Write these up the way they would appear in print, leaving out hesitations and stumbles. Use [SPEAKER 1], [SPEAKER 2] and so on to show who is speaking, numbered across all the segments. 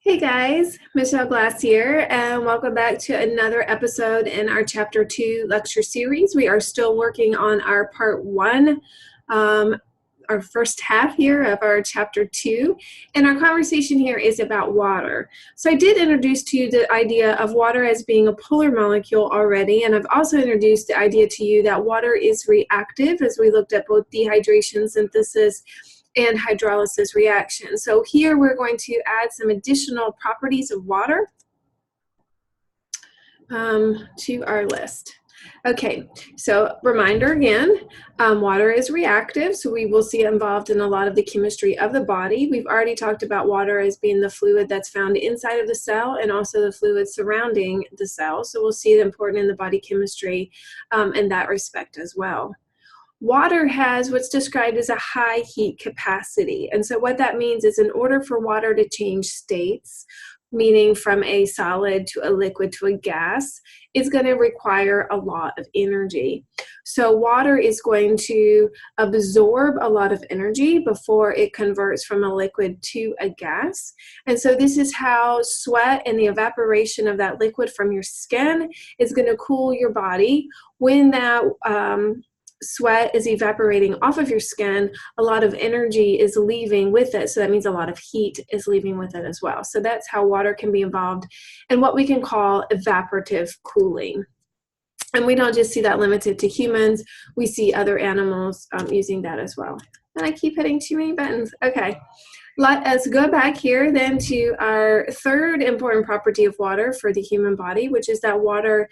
[SPEAKER 1] Hey guys, Michelle Glass here, and welcome back to another episode in our Chapter 2 lecture series. We are still working on our Part 1, our first half here of our Chapter 2, and our conversation here is about water. So I did introduce to you the idea of water as being a polar molecule already, and I've also introduced the idea to you that water is reactive as we looked at both dehydration, synthesis, and hydrolysis reaction. So here we're going to add some additional properties of water to our list. Okay, so reminder again, water is reactive, so we will see it involved in a lot of the chemistry of the body. We've already talked about water as being the fluid that's found inside of the cell and also the fluid surrounding the cell, so we'll see it important in the body chemistry in that respect as well. Water has what's described as a high heat capacity. And so what that means is in order for water to change states, meaning from a solid to a liquid to a gas, it's going to require a lot of energy. So water is going to absorb a lot of energy before it converts from a liquid to a gas. And so this is how sweat and the evaporation of that liquid from your skin is going to cool your body. When that sweat is evaporating off of your skin, a lot of energy is leaving with it, so that means a lot of heat is leaving with it as well. So that's how water can be involved in what we can call evaporative cooling. And we don't just see that limited to humans, we see other animals using that as well. And I keep hitting too many buttons. Okay, let us go back here then to our third important property of water for the human body, which is that water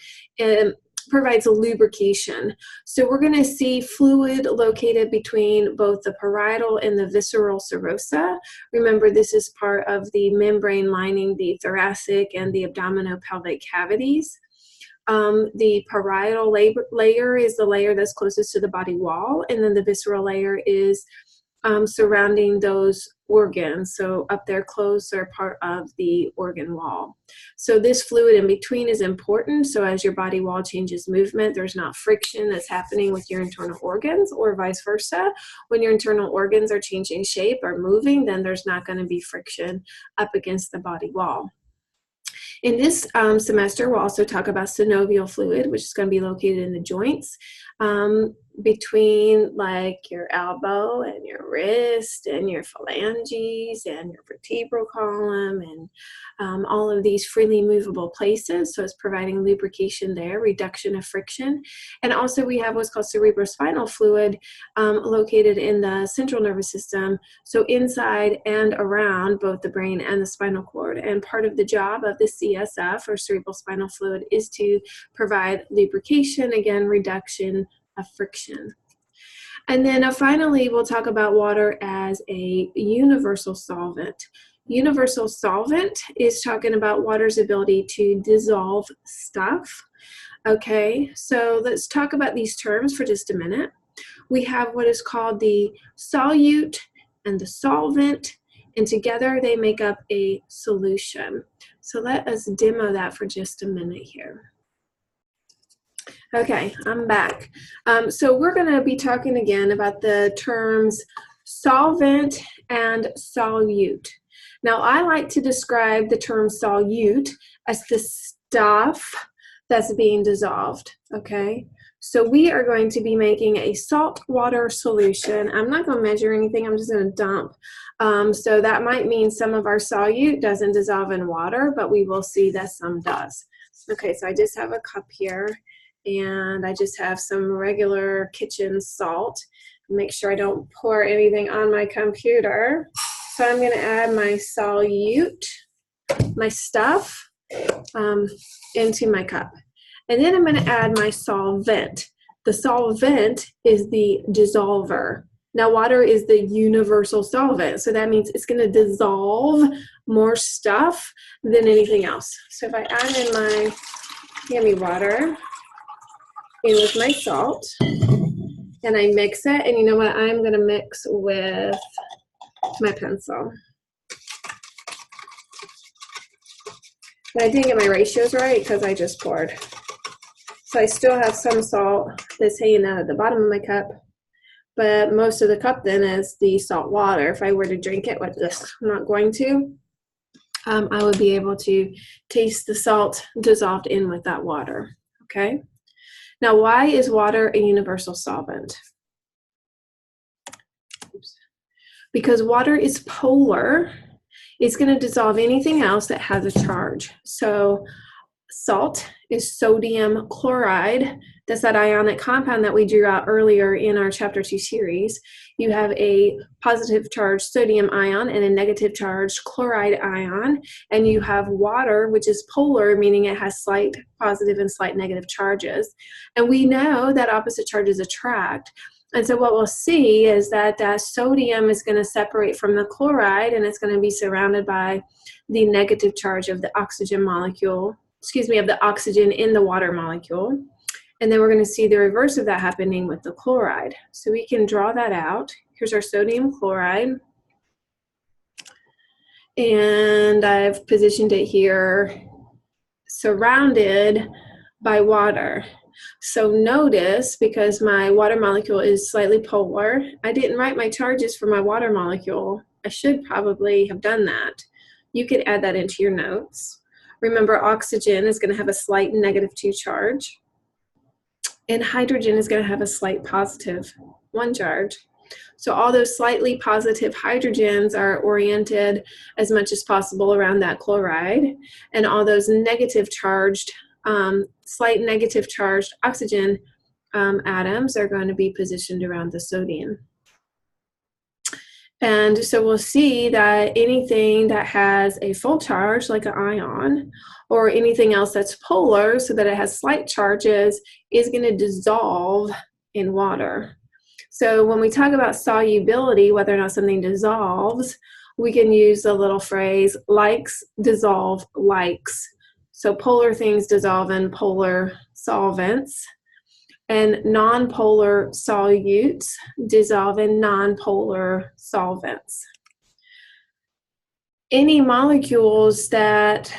[SPEAKER 1] provides a lubrication. So we're going to see fluid located between both the parietal and the visceral serosa. Remember, this is part of the membrane lining the thoracic and the abdominopelvic cavities. The parietal layer is the layer that's closest to the body wall, and then the visceral layer is surrounding those organs, so up there closer part of the organ wall. So this fluid in between is important, so as your body wall changes movement, there's not friction that's happening with your internal organs, or vice versa. When your internal organs are changing shape or moving, then there's not going to be friction up against the body wall. In this semester, we'll also talk about synovial fluid, which is going to be located in the joints between like your elbow and your wrist and your phalanges and your vertebral column and all of these freely movable places. So it's providing lubrication there, reduction of friction. And also we have what's called cerebrospinal fluid located in the central nervous system, so inside and around both the brain and the spinal cord. And part of the job of the CSF, or cerebral spinal fluid, is to provide lubrication, again, reduction of friction. And then finally, we'll talk about water as a universal solvent. Universal solvent is talking about water's ability to dissolve stuff. Okay, so let's talk about these terms for just a minute. We have what is called the solute and the solvent, and together they make up a solution. So let us demo that for just a minute here. Okay, I'm back. So we're going to be talking again about the terms solvent and solute. Now, I like to describe the term solute as the stuff that's being dissolved, okay? So we are going to be making a salt water solution. I'm not going to measure anything, I'm just going to dump. So that might mean some of our solute doesn't dissolve in water, but we will see that some does. Okay, so I just have a cup here, and I just have some regular kitchen salt. Make sure I don't pour anything on my computer. So I'm going to add my solute, my stuff, into my cup. And then I'm going to add my solvent. The solvent is the dissolver. Now, water is the universal solvent, so that means it's going to dissolve more stuff than anything else. So if I add in my yummy water in with my salt, and I mix it, and you know what, I'm going to mix with my pencil. But I didn't get my ratios right because I just poured. So I still have some salt that's hanging out at the bottom of my cup, but most of the cup then is the salt water. If I were to drink it with this, I'm not going to. I would be able to taste the salt dissolved in with that water, okay? Now, why is water a universal solvent? Oops. Because water is polar. It's going to dissolve anything else that has a charge. So salt is sodium chloride. That's that ionic compound that we drew out earlier in our chapter 2 series. You have a positive charged sodium ion and a negative charged chloride ion, and you have water, which is polar, meaning it has slight positive and slight negative charges. And we know that opposite charges attract. And so what we'll see is that that sodium is going to separate from the chloride, and it's going to be surrounded by the negative charge of the oxygen molecule, of the oxygen in the water molecule. And then we're going to see the reverse of that happening with the chloride. So we can draw that out. Here's our sodium chloride. And I've positioned it here surrounded by water. So notice, because my water molecule is slightly polar, I didn't write my charges for my water molecule. I should probably have done that. You could add that into your notes. Remember, oxygen is going to have a slight -2 charge, and hydrogen is going to have a slight +1 charge. So all those slightly positive hydrogens are oriented as much as possible around that chloride, and all those negative charged, slight negative charged oxygen atoms are going to be positioned around the sodium. And so we'll see that anything that has a full charge, like an ion, or anything else that's polar, so that it has slight charges, is going to dissolve in water. So when we talk about solubility, whether or not something dissolves, we can use the little phrase, likes dissolve likes. So polar things dissolve in polar solvents, and nonpolar solutes dissolve in nonpolar solvents. Any molecules that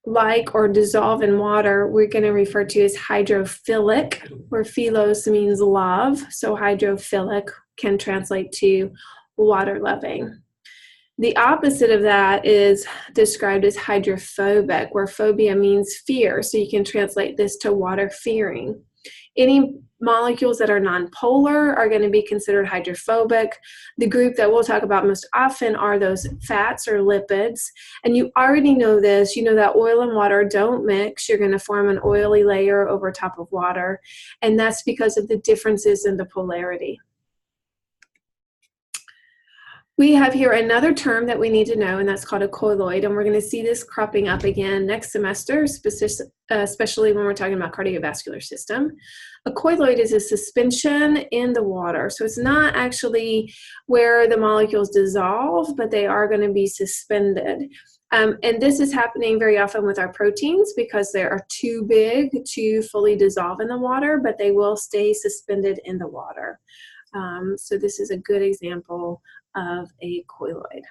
[SPEAKER 1] like or dissolve in water, we're going to refer to as hydrophilic, where philos means love. So hydrophilic can translate to water-loving. The opposite of that is described as hydrophobic, where phobia means fear. So you can translate this to water-fearing. Any molecules that are nonpolar are going to be considered hydrophobic. The group that we'll talk about most often are those fats or lipids. And you already know this. You know that oil and water don't mix. You're going to form an oily layer over top of water. And that's because of the differences in the polarity. We have here another term that we need to know, and that's called a colloid, and we're going to see this cropping up again next semester, especially when we're talking about cardiovascular system. A colloid is a suspension in the water, so it's not actually where the molecules dissolve, but they are going to be suspended. And this is happening very often with our proteins because they are too big to fully dissolve in the water, but they will stay suspended in the water. So this is a good example of a colloid.